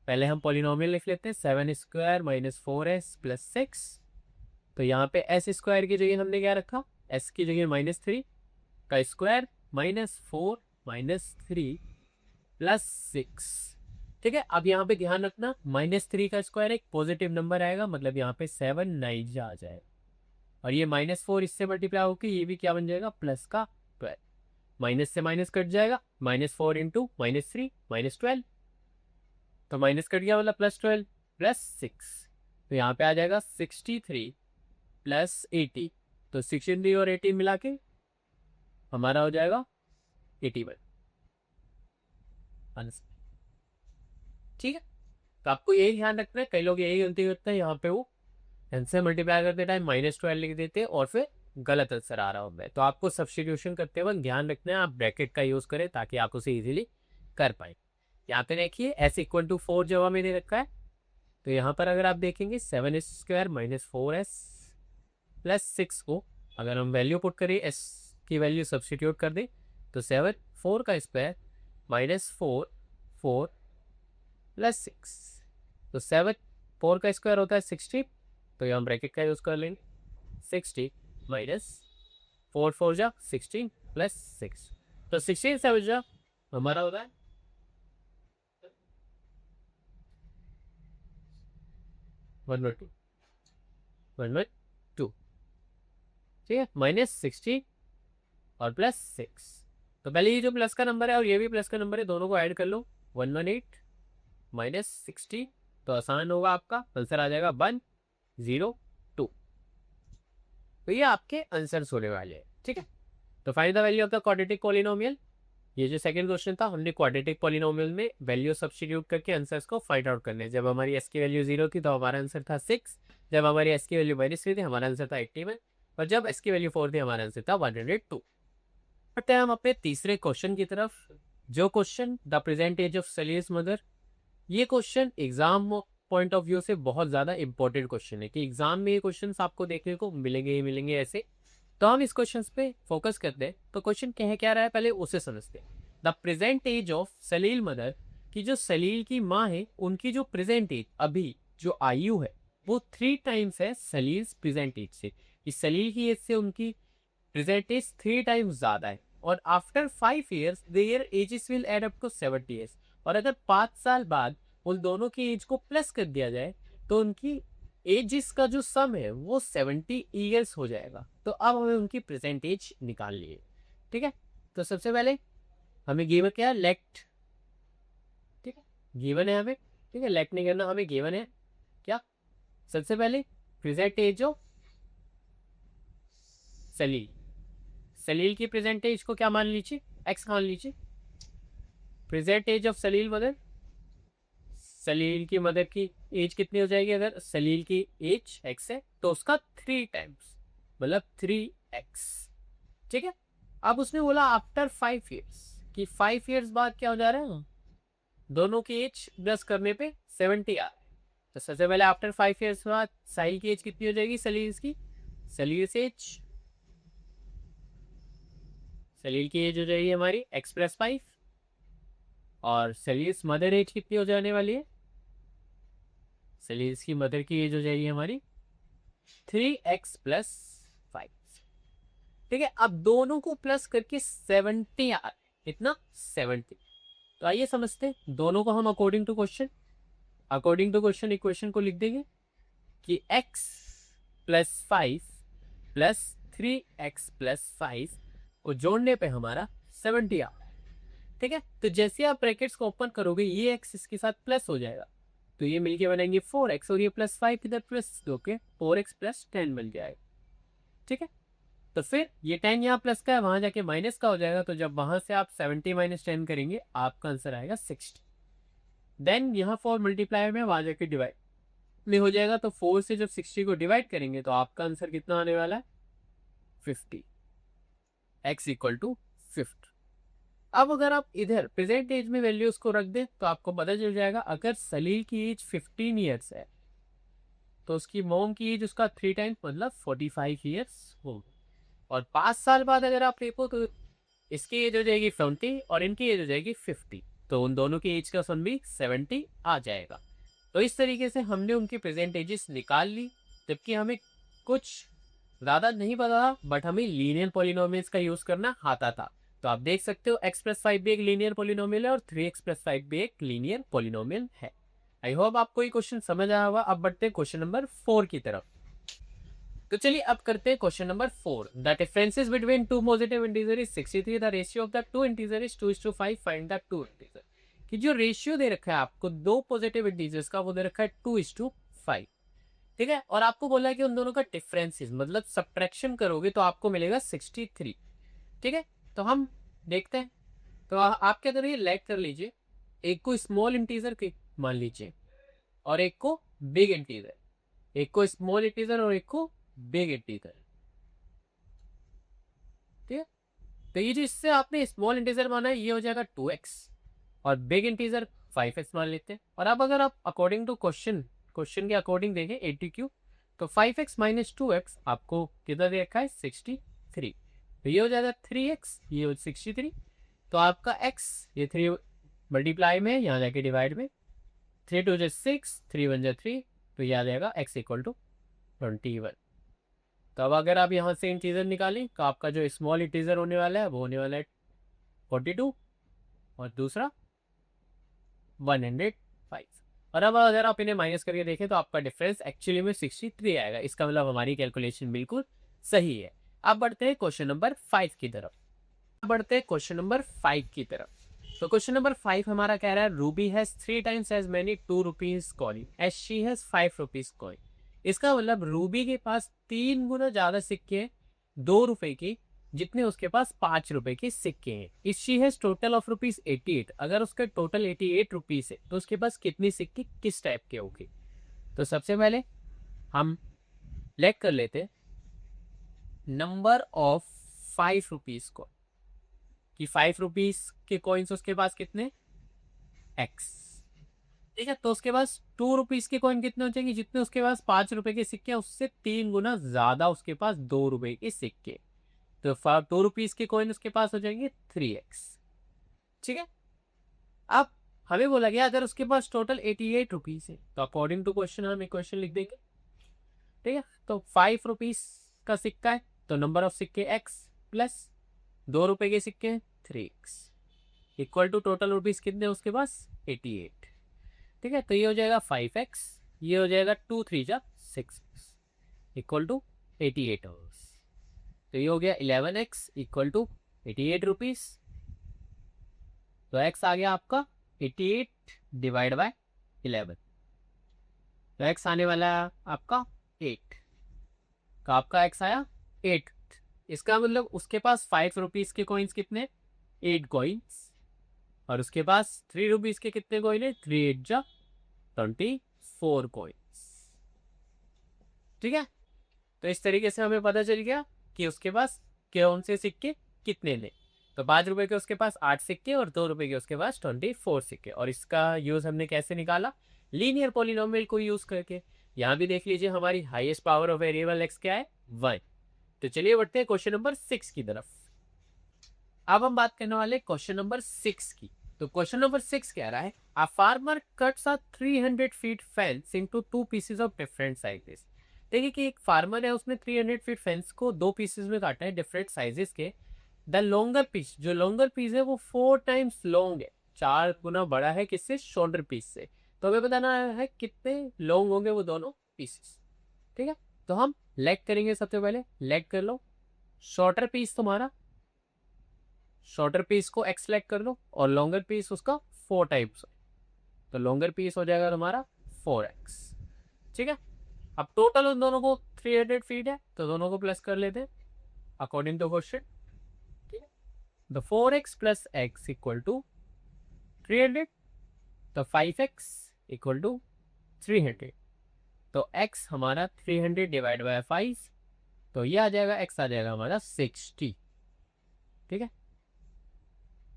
पहले हम पॉलिनोमियल लिख लेते हैं 7² - 4s + 6। तो यहाँ पे s² की जगह हमने क्या रखा, s की जगह -3 का स्क्वायर -4 -3 + 6। ठीक है, अब यहाँ पे ध्यान रखना -3 का स्क्वायर एक पॉजिटिव नंबर आएगा, मतलब यहाँ पे 7 9 आ जाएगा और ये -4 इससे मल्टीप्लाई होकर ये भी क्या बन जाएगा, प्लस का 12। माइनस से माइनस कट जाएगा, -4 × -3 -12, तो माइनस कट गया, मतलब +12 + 6। तो यहाँ पे आ जाएगा 63 + 80। तो 63 और 18 मिला के हमारा हो जाएगा 81 आंसर। ठीक है, तो आपको यही ध्यान रखना है। कई लोग यही गलती करते हैं, यहाँ पे वो आंसर मल्टीप्लाई करते टाइम -12 लिख देते हैं और फिर गलत आंसर आ रहा होता है। तो आपको सब्स्टिट्यूशन करते वक्त ध्यान रखना है आप ब्रैकेट का यूज करें ताकि आप उसे इजीली कर पाए। यहाँ पे देखिए s = 4 जब हमें दे रखा है, तो यहाँ पर अगर आप देखेंगे 7² - 4s + 6 को अगर हम वैल्यू पुट करें, s की वैल्यू सब्स्टिट्यूट कर दें, तो 7 4 का स्क्वायर -4 4 + 6, तो 7 4 का स्क्वायर होता है 60। तो यहाँ ब्रैकेट का यूज कर लेंगे, 60 - 4 4 जा 16 + 6, तो 16 से जा हमारा होता है 1/2 1/2। ठीक है, -60 और +6। तो पहले ये जो प्लस का नंबर है और ये भी प्लस का नंबर है, दोनों को ऐड कर लो, 118 - 60, तो आसान होगा, आपका आंसर आ जाएगा 102। तो ये आपके आंसर होने वाले हैं। ठीक है, तो find the value of the quadratic polynomial. ये जो सेकंड क्वेश्चन था, हमने क्वाड्रेटिक पॉलिनोमियल में वैल्यू सब्स्टिट्यूट करके आंसर्स को फाइंड आउट करने। जब हमारी एस की वैल्यू 0 थी तो हमारा आंसर था 6, जब हमारी एस की वैल्यू -3 थी हमारा आंसर था 81, और जब एस की वैल्यू 4 थी हमारा आंसर था 102। बढ़ते हैं हम अपने तीसरे क्वेश्चन की तरफ, जो question the present age of Salil's mother. ये question exam point of view से बहुत ज़्यादा इंपॉर्टेंट क्वेश्चन है कि एग्जाम में ये क्वेश्चन आपको देखने को मिलेंगे ही मिलेंगे ऐसे। तो हम इस क्वेश्चन पे फोकस करते हैं। तो क्वेश्चन क्या रहा है पहले उसे समझते हैं। The present age of Salil mother, की जो सलील की माँ है उनकी जो प्रेजेंट एज अभी जो आयु है वो 3 टाइम्स है सलील प्रेजेंट एज से। इस सलील की एज से उनकी प्रेजेंट एज 3 टाइम्स ज्यादा है, और after 5 years their ages will add up to 70 years. और अगर 5 साल बाद उन दोनों की एज को प्लस कर दिया जाए तो उनकी एजिस का जो सम है वो 70 ईयर्स हो जाएगा। तो अब हमें उनकी प्रेजेंट एज निकालनी है। ठीक है, तो सबसे पहले हमें गिवन क्या है, लेट। ठीक है, गिवन है हमें, ठीक है, लेट नहीं करना, हमें गिवन है क्या, सबसे पहले प्रेजेंट एज ऑफ सलील। सलील की प्रेजेंट एज को क्या मान लीजिए, एक्स मान लीजिए। Present age of Salil mother, Salil की मदर की एज कितनी हो जाएगी, अगर सलील की एज एक्स है तो उसका 3 टाइम्स, मतलब 3x। ठीक है, अब उसने बोला आफ्टर 5 ईयर्स, कि 5 ईयर्स बाद क्या हो जा रहा है, दोनों की एज प्लस करने पे 70 आ रहा है। तो सबसे पहले आफ्टर 5 ईयर्स बाद साहिल की एज कितनी हो जाएगी, सलील की, सलील एज, सलील की एज हो जाएगी हमारी x+5, और सलील मदर एज कितनी हो जाने वाली है, सलील की मदर की एज हो जाएगी हमारी 3x+5। ठीक है, अब दोनों को प्लस करके 70 आ, इतना 70। तो आइए समझते हैं दोनों को हम अकॉर्डिंग टू क्वेश्चन इक्वेशन को लिख देंगे कि x+5 प्लस 3x+5 को जोड़ने पे हमारा 70 आ। ठीक है, तो जैसे आप ब्रैकेट्स को ओपन करोगे ये x इसके साथ प्लस हो जाएगा, तो ये मिलके बनेंगे 4x, और ये +5 इधर प्लस होके 4x+10 बन जाएगा। ठीक है, तो फिर ये 10 यहाँ प्लस का है, वहां जाके माइनस का हो जाएगा, तो जब वहां से आप 70 - 10 करेंगे आपका आंसर आएगा 60। देन यहाँ 4 मल्टीप्लाई में वहां जाके डिवाइड में हो जाएगा, तो 4 से जब 60 को डिवाइड करेंगे तो आपका आंसर कितना आने वाला है, 50, x = 50। अब अगर आप इधर प्रेजेंट एज में वैल्यूज को रख दें तो आपको पता चल जाएगा, अगर सलील की एज 15 ईयर्स है तो उसकी मोम की एज उसका 3 टाइम्स मतलब 45 ईयर्स होगी। और 5 साल बाद अगर आप देखो तो इसकी एज हो जाएगी 70 और इनकी एज हो जाएगी 50, तो उन दोनों की एज का सम भी 70 आ जाएगा। तो इस तरीके से हमने उनकी प्रेजेंट एजेस निकाल ली, जबकि हमें कुछ ज़्यादा नहीं पता था, बट हमें लीनियर पॉलिनोमियल्स का यूज़ करना आता था। तो आप देख सकते हो x+5 भी एक लीनियर पॉलिनोमियल है और 3x+5 भी एक लीनियर पॉलिनोमियल है। आई होप आपको ये क्वेश्चन समझ आया होगा। अब बढ़ते हैं क्वेश्चन नंबर 4 की तरफ। तो चलिए अब करते हैं question number 4। The differences between two positive integer is 63, the ratio of the two integer is 2:5, find the two integer. कि जो रेशियो दे रखा है आपको दो पॉजिटिव इंटीजर्स का, वो दे रखा है 2:5। ठीक है, और आपको बोला है कि उन दोनों का डिफरेंसेस मतलब सब्ट्रैक्शन करोगे तो आपको मिलेगा 63। ठीक है, तो हम देखते हैं। तो आप क्या करिए, लेट कर लीजिए, एक को स्मॉल इंटीजर मान लीजिए और एक को बिग इंटीजर, एक को स्मॉल इंटीजर और एक को बिग इंटीजर। ठीक है, तो ये जो इससे आपने स्मॉल इंटीजर माना है ये हो जाएगा 2x, और बिग इंटीजर 5x मान लेते हैं। और अब अगर आप अकॉर्डिंग टू क्वेश्चन के अकॉर्डिंग देखें 80 तो 5x - 2x आपको कितना दे रखा है, 63। तो ये हो जाएगा 3x, ये हो 63। तो आपका x ये 3 मल्टीप्लाई में यहाँ जाके डिवाइड में, 3 2 6, 3 1 3, तो ये आ जाएगा x = 21। तो अब अगर आप यहाँ से इंटीजर निकालें तो आपका जो स्मॉल इंटीजर होने वाला है वो होने वाला है 42 और दूसरा 105। और अब अगर आप इन्हें माइनस करके देखें तो आपका डिफरेंस एक्चुअली में 63 आएगा। इसका मतलब हमारी कैलकुलेशन बिल्कुल सही है। अब बढ़ते हैं क्वेश्चन नंबर 5 की तरफ। तो क्वेश्चन नंबर 5 हमारा कह रहा है, Ruby has 3 times as many 2 rupees coin as she has 5 rupees coin. इसका मतलब रूबी के पास 3 गुना ज्यादा सिक्के 2 रुपए की जितने उसके पास 5 रुपए के सिक्के हैं। If she has total of rupees 88, अगर उसका टोटल 88 रुपीज है तो उसके पास कितने सिक्के किस टाइप के होंगे। तो सबसे पहले हम लेट कर लेते नंबर ऑफ 5 रुपीज को, कि 5 रुपीज के कॉइन्स उसके पास कितने, एक्स। ठीक है, तो उसके पास 2 रुपीज के कॉइन कितने हो जाएंगे, जितने उसके पास 5 रुपए के सिक्के हैं उससे 3 गुना ज्यादा उसके पास 2 रुपए के सिक्के। तो 2 रुपीज के कॉइन उसके पास हो जाएंगे 3x। ठीक है, अब हमें बोला गया अगर उसके पास टोटल 88 रुपीज है तो अकॉर्डिंग टू क्वेश्चन हम इक्वेशन लिख देंगे। ठीक है, तो 5 रुपीज का सिक्का है तो नंबर ऑफ सिक्के x प्लस 2 रुपए के सिक्के हैं 3x equal to total rupees कितने उसके पास 88। ठीक है, तो ये हो जाएगा 5x, ये हो जाएगा 2 3 जा 6x इक्वल टू 88 आवर्स। तो ये हो गया 11x इक्वल टू 88 रुपीज। तो x आ गया आपका 88 डिवाइड बाय 11, तो x आने वाला है आपका 8 का, आपका x आया 8। इसका मतलब उसके पास 5 रुपीज के कॉइन्स कितने, 8 कॉइन्स, और उसके पास 3 रुपीज के कितने कॉइन है, 3 8 जा 24 कॉइन्स। ठीक है, तो इस तरीके से हमें पता चल गया कि उसके पास कौन से सिक्के कितने ने। तो 5 रुपए के उसके पास 8 सिक्के और 2 रुपए के उसके पास 24 सिक्के। और इसका यूज हमने कैसे निकाला, लीनियर पॉलिनोमियल को यूज करके। यहाँ भी देख लीजिए हमारी highest power of variable x क्या है, 1। तो चलिए बढ़ते हैं क्वेश्चन नंबर 6 की तरफ। अब हम बात करने वाले क्वेश्चन नंबर 6 की। तो क्वेश्चन नंबर 6 कह रहा है a farmer cuts a 300 feet fence into 2 pieces of different sizes. देखिए कि एक फार्मर है, उसने 300 फीट फेंस को 2 पीसेस में काटा है डिफरेंट साइजेस के। द लॉन्गर पीस, जो लॉन्गर पीस है वो 4 टाइम्स लॉन्ग है, 4 गुना बड़ा है किससे, शॉर्टर पीस से। तो हमें बताना है कितने लॉन्ग होंगे वो दोनों पीसेस। ठीक है, तो हम लेट करेंगे, सबसे पहले लेट कर लो शॉर्टर पीस तुम्हारा, शॉर्टर पीस को एक्स सेलेक्ट कर लो और लॉन्गर पीस उसका 4 टाइप्स है, तो लॉन्गर पीस हो जाएगा तुम्हारा 4x। ठीक है, अब टोटल उन दोनों को 300 फीट है तो दोनों को प्लस कर लेते हैं अकॉर्डिंग टू क्वेश्चन। ठीक है, the 4x plus x equal to 300, तो 5x इक्वल टू 300। तो x हमारा 300 डिवाइड बाय 5, तो ये आ जाएगा x आ जाएगा हमारा 60। ठीक है,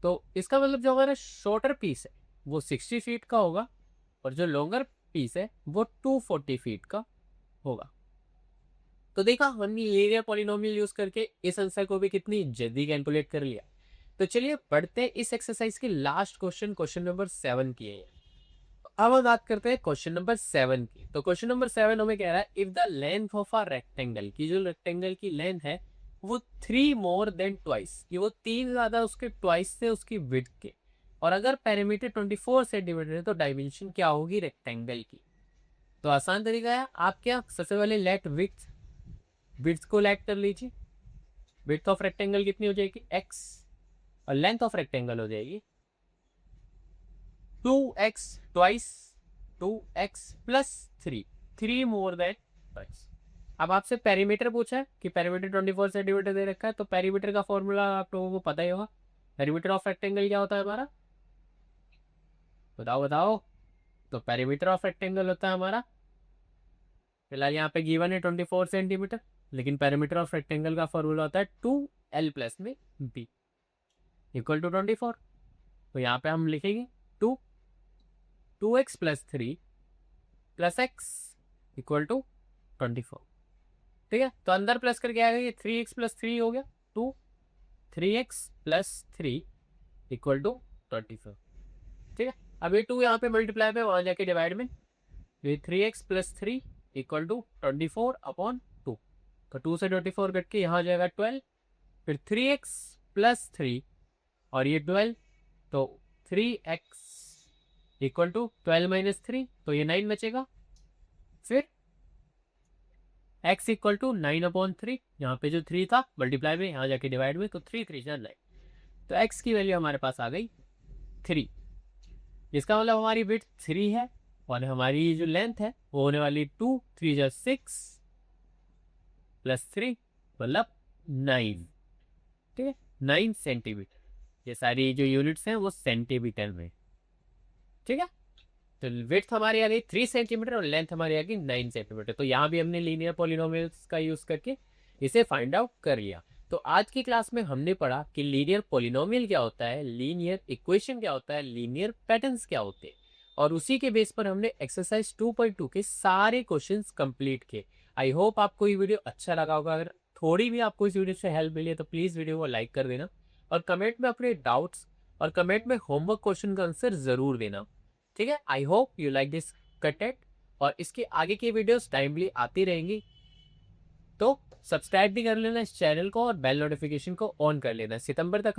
तो इसका मतलब जो हमारा शॉर्टर पीस है वो 60 फीट का होगा और जो लॉन्गर पीस है वो 240 फीट का होगा। तो देखा हमने लीनियर पॉलिनोमियल यूज करके इस आंसर को भी कितनी जल्दी कैलकुलेट कर लिया। तो चलिए बढ़ते हैं इस एक्सरसाइज के लास्ट क्वेश्चन, क्वेश्चन नंबर 7 की है। अब हम बात करते हैं क्वेश्चन नंबर 7 की। तो क्वेश्चन नंबर 7 हमें कह रहा है if the length of a rectangle, की जो रेक्टेंगल की लेंथ है वो 3 मोर देन ट्वाइस, कि वो 3 ज्यादा उसके ट्वाइस से उसकी विड्थ के, और अगर पेरीमीटर 24 सेंटीमीटर है तो डायमेंशन क्या होगी रेक्टेंगल की। तो आसान तरीका है, आप क्या सबसे पहले लेट विड्थ, विड्थ को लेट कर लीजिए। विड्थ ऑफ रेक्टेंगल कितनी हो जाएगी x, और लेंथ ऑफ रेक्टेंगल हो जाएगी 2x twice 2x plus 3, 3 more than twice. अब आपसे पेरीमीटर पूछा है कि पेरीमीटर 24 सेंटीमीटर दे रखा है, तो पेरीमीटर का फॉर्मूला आप लोगों को पता ही होगा। पेरीमीटर ऑफ रेक्टेंगल क्या होता है हमारा, बताओ बताओ। तो पेरीमीटर ऑफ रेक्टेंगल होता है हमारा, फिलहाल यहाँ पे गिवन है 24 सेंटीमीटर, लेकिन पेरीमीटर ऑफ रेक्टेंगल का फॉर्मूला होता है 2l प्लस में b इक्वल टू 24। तो यहाँ पे हम लिखेंगे 2x plus 3 plus x equal to 24। ठीक है, तो अंदर प्लस करके आएगा ये 3x प्लस 3 हो गया 3x प्लस 3 इक्वल टू 24। ठीक है, अब ये 2 यहाँ पे मल्टीप्लाई पे वहां जाके डिवाइड में, ये 3x plus 3 equal to 24 upon 2, तो 2 से 24 कट के यहाँ आ जाएगा 12, फिर 3x प्लस 3 और ये 12, तो 3x इक्वल टू 12 माइनस 3, तो ये 9 बचेगा। फिर x इक्वल टू 9 अपॉन 3, यहाँ पे जो 3 था मल्टीप्लाई में यहाँ जाके डिवाइड में, तो 3 3 9, तो x की वैल्यू हमारे पास आ गई 3। इसका मतलब हमारी विड्थ 3 है और हमारी जो लेंथ है वो होने वाली 2 3 6 प्लस 3 मतलब 9। ठीक है, 9 सेंटीमीटर। ये सारी जो यूनिट्स हैं वो सेंटीमीटर में, ठीक है। तो विड्थ हमारी आ गई 3 सेंटीमीटर और लेंथ हमारी आ गई 9 सेंटीमीटर। तो यहाँ भी हमने लीनियर पॉलिनोमियल्स का यूज करके इसे फाइंड आउट कर लिया। तो आज की क्लास में हमने पढ़ा कि लीनियर पॉलिनोमियल क्या होता है, लीनियर इक्वेशन क्या होता है, लीनियर पैटर्न्स क्या होते हैं, और उसी के बेस पर हमने एक्सरसाइज 2.2 के सारे क्वेश्चंस कंप्लीट किए। आई होप आपको ये वीडियो अच्छा लगा होगा। अगर थोड़ी भी आपको इस वीडियो से हेल्प मिली है तो प्लीज़ वीडियो को लाइक कर देना और कमेंट में अपने डाउट्स और कमेंट में होमवर्क क्वेश्चन का आंसर ज़रूर देना, ठीक है। I hope you like this content और इसके आगे की वीडियोस टाइमली आती रहेंगी। तो सब्सक्राइब भी कर लेना इस चैनल को और बेल नोटिफिकेशन को ऑन कर लेना। सितंबर तक हम